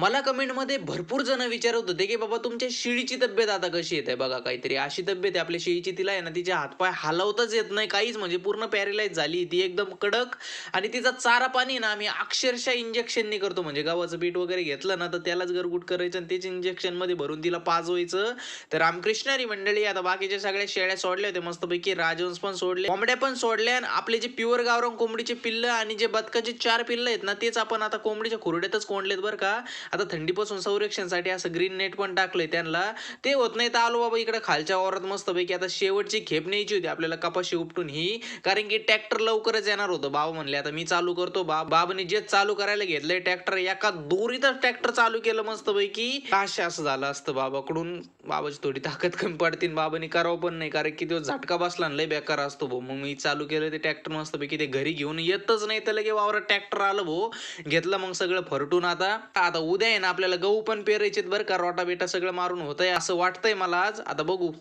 मला कमेंटमध्ये भरपूर जण विचारत होते, की बाबा तुमच्या शेळीची तब्येत आता कशी येते बघा काहीतरी अशी तब्येत आहे आपल्या शेळीची तिला आहे ना तिचे हातपाय हलवताच येत नाही काहीच म्हणजे पूर्ण पॅरालाइज झाली ती एकदम कडक आणि तिचा चारा पाणी ना आम्ही अक्षरशः इंजेक्शननी करतो म्हणजे गव्हाचं पीठ वगैरे घेतलं ना तर त्यालाच गरगूट करायचं आणि तेच इंजेक्शन मध्ये भरून तिला पाजवायचं. तर रामकृष्णारी मंडळी आता बाकीच्या सगळ्या शेळ्या सोडल्या होत्या मस्तपैकी राजहंस पण सोडले कोंबड्या पण सोडल्या आणि आपले जे प्युअर गावरान कोंबडीचे पिल्लं आणि जे बदकाचे 4 पिल्लं आहेत ना तेच आपण आता कोंबडीच्या खुरड्यातच कोंडलेत बरं का. आता थंडीपासून संरक्षणसाठी असं ग्रीन नेट पण टाकलंय त्यांना. ते होत नाही तर आलो बाबा इकडे खालच्या वावरात मस्तपैकी आता शेवटची खेप न्यायची होती आपल्याला कपाशी उपटून ही कारण की ट्रॅक्टर लवकरच येणार होतं. बाबा म्हणले आता मी चालू करतो. बाबाने जे चालू करायला घेतलंय ट्रॅक्टर एका दोरीतच ट्रॅक्टर चालू केलं मस्तपैकी. काश असं झालं असतं बाबाकडून. बाबाची थोडी ताकद कमी पडते बाबाने करावं पण नाही कारण की तो झटका बसला लय बेकार असतो भाऊ. मग मी चालू केलं ते ट्रॅक्टर मस्तपैकी ते घरी घेऊन येतच नाही तर लगे वावरात ट्रॅक्टर आलं भाऊ. घेतलं मग सगळं फरटून आता आता उद्या आहे ना आपल्याला गहू पण पेरायचे बरं का रोटा बेटा सगळं मारून होतंय असं वाटतंय मला आज आता बघू.